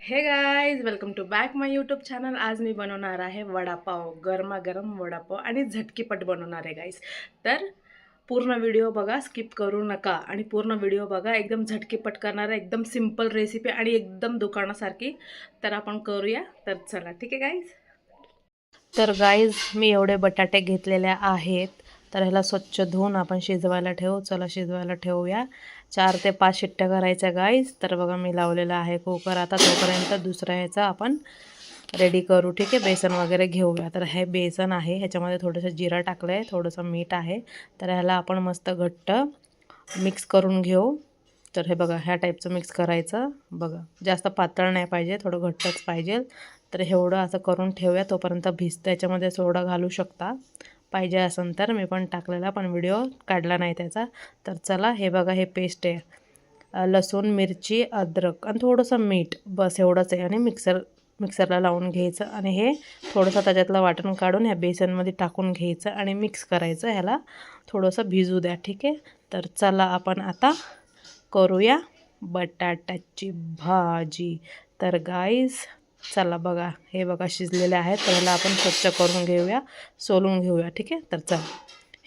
हे guys, welcome to back my YouTube channel. आज मी बनवणार आहे वडापाव, गरमागरम वडापाव आणि झटकीपट बनवणार आहे गाइस। तर पूर्ण व्हिडिओ बघा, स्किप करू नका आणि पूर्ण व्हिडिओ बघा। एकदम झटकीपट करणार आहे, एकदम सिंपल रेसिपी आणि एकदम दुकानासारखी। तर आपण करूया। तर चला, ठीक आहे गाइस। तर गाइस, मी एवढे बटाटे घेतलेले आहेत। तर ह्याला स्वच्छ धुवून आपण शिजवायला ठेवू। चला शिजवायला ठेवूया। 4 ते 5 शिट्ट्या करायच्या गाइस। तर बघा मी लावलेला आहे कुकर। आता तोपर्यंत दुसऱ्या ह्याचा आपण रेडी करू, ठीक आहे। बेसन वगैरे घेऊया। तर हे बेसन आहे, ह्याच्यामध्ये थोडंसं जिरा टाकलं आहे, थोडंसं मीठ आहे। तर ह्याला आपण मस्त घट्ट मिक्स करून घेऊ। तर हे बघा, ह्या टाईपचं मिक्स करायचं बघा। जास्त पातळ नाही पाहिजे, थोडं घट्टच पाहिजे। तर एवढं असं करून ठेवूया, तोपर्यंत भिजतं। याच्यामध्ये सोडा घालू शकता पाहिजे असेल तर। मी पण टाकलेला, पण व्हिडिओ काढला नाही त्याचा। तर चला, हे बघा, हे पेस्ट आहे, लसूण, मिरची, अद्रक आणि थोडंसं मीठ, बस एवढंच आहे। आणि मिक्सरला लावून घ्यायचं आणि हे थोडंसं त्याच्यातलं वाटण काढून ह्या बेसनमध्ये टाकून घ्यायचं आणि मिक्स करायचं। ह्याला थोडंसं भिजू द्या, ठीक आहे। तर चला आपण आता करूया बटाट्याची भाजी। तर गाईज चला बघा, हे बघा शिजलेले आहेत। तर ह्याला आपण स्वच्छ करून घेऊया, सोलून घेऊया, ठीक आहे। तर चला,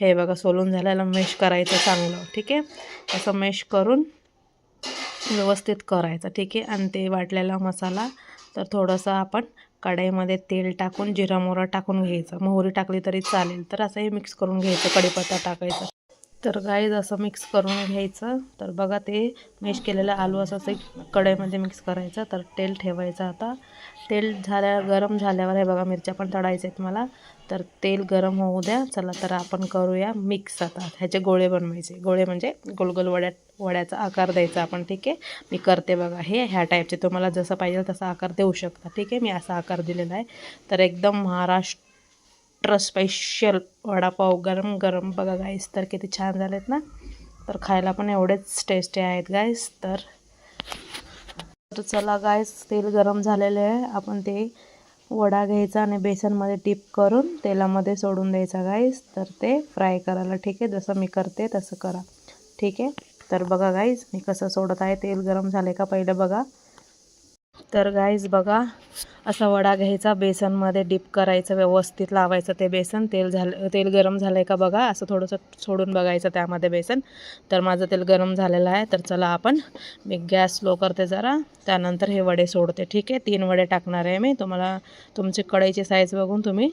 हे बघा सोलून झाल्याला मॅश करायचं चांगलं, ठीक आहे। असं मॅश करून व्यवस्थित करायचं, ठीक आहे। आणि ते वाटलेला मसाला, तर थोडंसं आपण कढईमध्ये तेल टाकून जिरा मोहरी टाकून घ्यायचं। मोहरी टाकली तरी चालेल। तर असं हे मिक्स करून घ्यायचं, कढीपत्ता टाकायचा। तर गाईज असं मिक्स करून घ्यायचं। तर बघा, ते मॅश केलेलं आलू असं कढईमध्ये मिक्स करायचं। तर तेल ठेवायचं। आता तेल गरम झाल्यावर हे बघा, मिरच्या पण तळायच्या आहेत मला। तर तेल गरम होऊ द्या। चला, तर आपण करूया मिक्स। आता ह्याचे गोळे बनवायचे, गोळे म्हणजे गोलगोल वड्याचा आकार द्यायचा आपण, ठीक आहे। मी करते बघा, ह्या टाईपचे तुम्हाला जसं पाहिजे तसा आकार देऊ शकता, ठीक आहे। मी असा आकार दिलेला आहे। तर एकदम महाराष्ट्र स्पेशल वडापाव गरम गरम बघा गाईस। तर किती छान झालेत ना। तर खायला पण एवढेच टेस्टी आहेत गाईस। तर चला गाईस, तेल गरम झालेले आहे। आपण ते वडा घ्यायचा आणि बेसनमध्ये डिप करून तेलामध्ये सोडून द्यायचा गाईस। तर ते फ्राय करायला, ठीक आहे। जसं मी करते तसं करा, ठीक आहे। तर बघा गाईस, मी कसं सोडत आहे। तेल गरम झाले का पहिलं बघा। तर गाईज बघा, असा वडा घ्यायचा, बेसनमध्ये डिप करायचं, व्यवस्थित लावायचं ते बेसन। तेल गरम झालं आहे का बघा, असं थोडंसं सोडून बघायचं त्यामध्ये बेसन। तर माझं तेल गरम झालेलं आहे। तर चला, मी गॅस स्लो करते जरा, त्यानंतर हे वडे सोडते, ठीक आहे। 3 वडे टाकणार आहे मी। तुम्हाला तुमची कढईची साईज बघून तुम्ही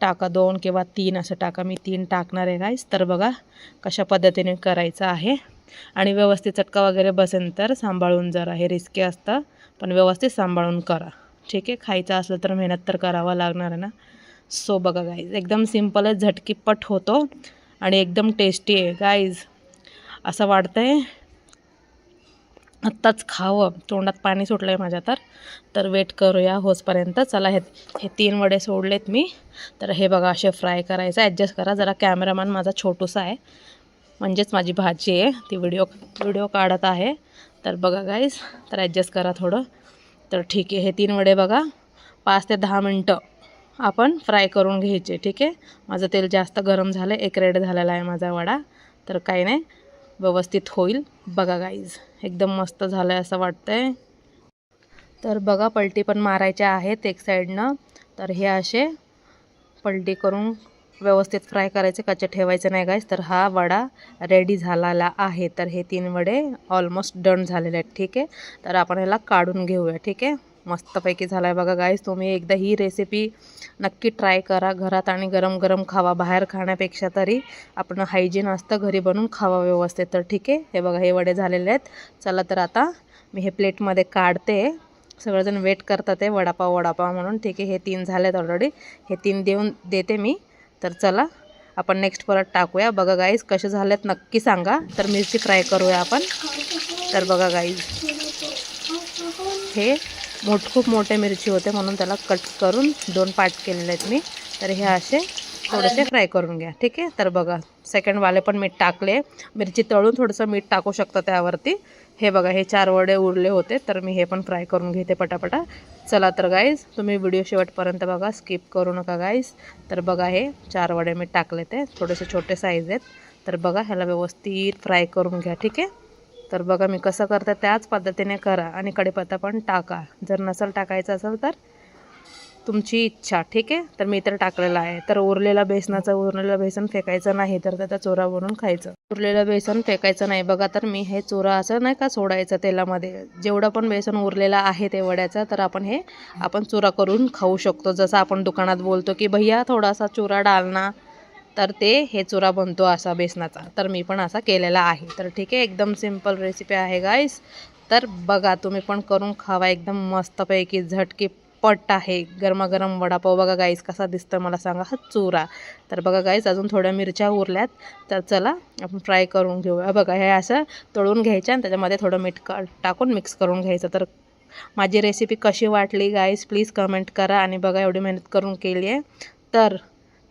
टाका, 2 किंवा 3 असं टाका। मी 3 टाकणार आहे गाईस। तर बघा कशा पद्धतीने करायचं आहे। आणि व्यवस्थित चटका वगैरे बसेल तर सांभाळून, जरा हे रिस्की असतं, पण व्यवस्थित सांभाळून करा, ठीक आहे। खायचं असलं तर मेहनत तर करावं लागणार आहे ना। सो बघा गाईज, एकदम सिंपल आहे, झटकीपट होतो आणि एकदम टेस्टी आहे गाईज। असं वाटतंय आत्ताच खावं, तोंडात पाणी सुटलं आहे माझ्या। तर वेट करूया होसपर्यंत। चला, हे 3 वडे सोडलेत मी। तर हे बघा, असे फ्राय करायचं। ॲडजस्ट करा जरा, कॅमेरामॅन माझा छोटूसा आहे, म्हणजेच माझी भाची आहे, ती व्हिडिओ काढत आहे। तर बघा गाईज, तर ॲडजस्ट करा थोडं। तर ठीक आहे, हे 3 वडे बघा 5 ते 10 मिनटं आपण फ्राय करून घ्यायचे, ठीक आहे। माझं तेल जास्त गरम झालं, एक रेड झालेला आहे माझा वडा। तर काही नाही, व्यवस्थित होईल बघा गाईज। एकदम मस्त झालं आहे असं वाटतंय। तर बघा, पलटी पण मारायच्या आहेत एक साईडनं। तर हे असे पलटी करून व्यवस्थित फ्राय करायचे, कच्चे ठेवायचे नाही गाईस। तर हा वडा रेडी झालेला आहे। तर हे 3 वडे ऑलमोस्ट डन झालेले आहेत, ठीक आहे। तर आपण ह्याला काढून घेऊया, ठीक आहे। मस्तपैकी झाला आहे बघा गाईस। तुम्ही एकदा ही रेसिपी नक्की ट्राय करा घरात आणि गरम गरम खावा। बाहेर खाण्यापेक्षा तरी आपण हायजीन असतं, घरी बनवून खावा व्यवस्थित। तर ठीक आहे, हे बघा, हे वडे झालेले आहेत। चला, तर आता मी हे प्लेटमध्ये काढते। सगळेजण वेट करतात आहे वडापाव म्हणून, ठीक आहे। हे 3 झालेत ऑलरेडी, हे 3 देते मी। तर चला, आपण नेक्स्ट परत टाकूया। बघा गाईज कसे झालेत नक्की सांगा। तर मिरची फ्राय करूया आपण। तर बघा गाईज, हे खूप मोठे मिरची होते म्हणून त्याला कट करून 2 पार्ट केलेले आहेत मी। तर हे असे थोडेसे फ्राय करून घ्या, ठीक आहे। तर बघा, सेकंडवाले पण मीठ टाकले, मिरची तळून थोडंसं मीठ टाकू शकता त्यावरती। हे बघा, हे 4 वडे उरले होते, तर मी हे पण फ्राय करून घेते पटापटा। चला, तर गाईज तुम्ही व्हिडिओ शेवटपर्यंत बघा, स्किप करू नका गाईज। तर बघा, हे 4 वडे मी टाकले, ते थोडेसे छोटे साईज आहेत। तर बघा, ह्याला व्यवस्थित फ्राय करून घ्या, ठीक आहे। तर बघा मी कसं करते त्याच पद्धतीने करा आणि कढीपत्ता पण टाका. जर नसेल टाकायचं असेल तर तुमची इच्छा, ठीक आहे. तर मी तर टाकलेलं आहे. तर उरलेलं बेसन फेकायचं नाही, तर त्याचा चुरा बनवून खायचं. उरलेलं बेसन फेकायचं नाही. बघा तर मी हे चुरा असं नाही का सोडायचं तेलामध्ये. जेवढं पण बेसन उरलेलं आहे ते वड्याचं, तर आपण चुरा करून खाऊ शकतो. जसं आपण दुकानात बोलतो की भैया थोडासा चुरा डालना, तर हे चुरा बनतो असा बेसनाचा. तर मी पण असा केलेला आहे. तर ठीक आहे, एकदम सिंपल रेसिपी आहे गाईस. तर बघा तुम्ही पण करून खावा, एकदम मस्तपैकी झटकीपट आहे. गरमागरम वडापाव बघा गाईस कसा दिसतं मला सांगा हा चुरा. तर बघा गाईस अजून थोड्या मिरच्या उरल्यात, तर चला आपण फ्राय करून घेऊया. बघा हे असं तळून घ्यायचं आणि त्याच्यामध्ये थोडं मीठ टाकून मिक्स करून घ्यायचं. तर माझी रेसिपी कशी वाटली गाईस प्लीज कमेंट करा. आणि बघा एवढी मेहनत करून केली आहे. तर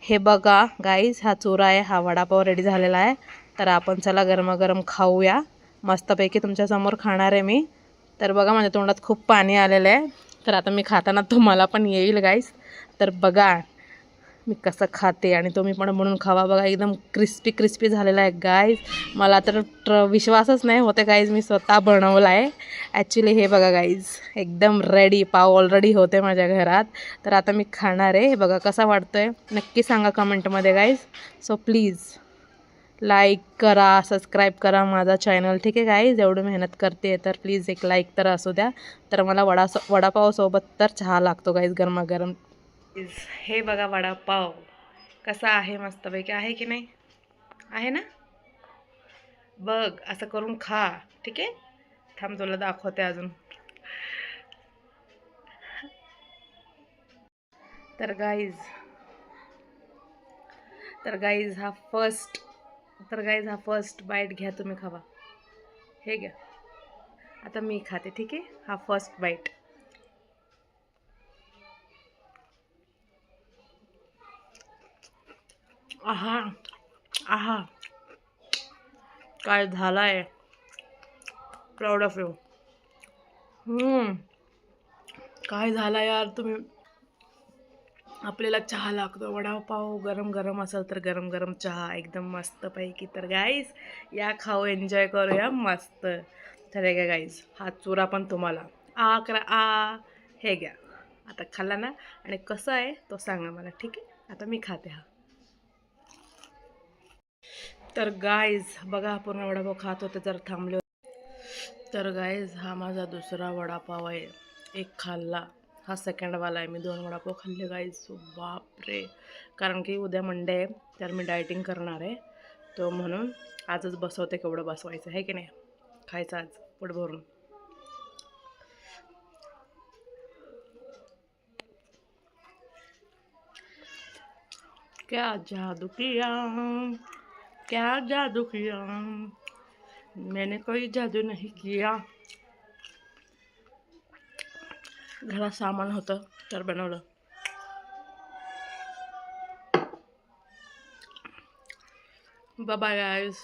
हे बघा गाईज हा चुरा आहे, हा वडापाव रेडी झालेला आहे. तर आपण चला गरमागरम खाऊया. मस्तपैकी तुमच्यासमोर खाणार आहे मी. तर बघा माझ्या तोंडात खूप पाणी आलेलं आहे. तर आता मी खाताना तुम्हाला पण येईल गाईज. तर बघा मी कसं खाते आणि तुम्ही पण म्हणून खावा. बघा एकदम क्रिस्पी झालेला आहे गाईज. मला तर विश्वासच नाही होते गाईज, मी स्वतः बनवला आहे ॲक्च्युली. हे बघा गाईज एकदम रेडी, पाव ऑलरेडी होते माझ्या घरात. तर आता मी खाणार आहे. हे बघा कसा वाटतो आहे नक्की सांगा कमेंटमध्ये गाईज. सो प्लीज लाईक करा, सबस्क्राईब करा माझा चॅनल, ठीक आहे गाईज. एवढी मेहनत करते तर प्लीज एक लाईक तर असू द्या. तर मला वडापावसोबत तर चहा लागतो गाईज गरमागरम. हे बघा वडापाव कसा आहे, मस्तपैकी आहे की नाही, आहे ना. बघ असं करून खा, ठीक आहे. थांब तुला दाखवते अजून. तर गाईज हा फर्स्ट बाईट घ्या, तुम्ही खावा. हे घ्या, आता मी खाते, ठीक आहे. हा फर्स्ट बाईट. आहा आहा काय झालाय, प्राऊड ऑफ यू. काय झाला यार तुम्ही. आपल्याला चहा लागतो, वडापाव गरम गरम असेल तर गरम गरम चहा एकदम मस्तपैकी. तर गाईज या खाऊ, एन्जॉय करूया मस्त. तर हे घ्या गाईज हा चुरा पण तुम्हाला हे घ्या. आता खाल्ला ना आणि कसं आहे तो सांगा मला, ठीक आहे. आता मी खाते हा. तर गाईज बघा पूर्ण वडापाव खात होते जर थांबले. तर गाईज हा माझा दुसरा वडापाव आहे. एक खाल्ला, हा सेकंडवाला आहे. मी 2 वडापाव खाल्ले गाईज. बापरे, कारण की उद्या मंडे आहे, तर मी डायटिंग करणार आहे. तो म्हणून आजच बसवते केवढं बसवायचं आहे की नाही. खायचं आज पोट भरून. क्या जादू किया, मैंने कोई जादू नहीं किया. घरात सामान होतं तर बनवलं. Bye bye guys.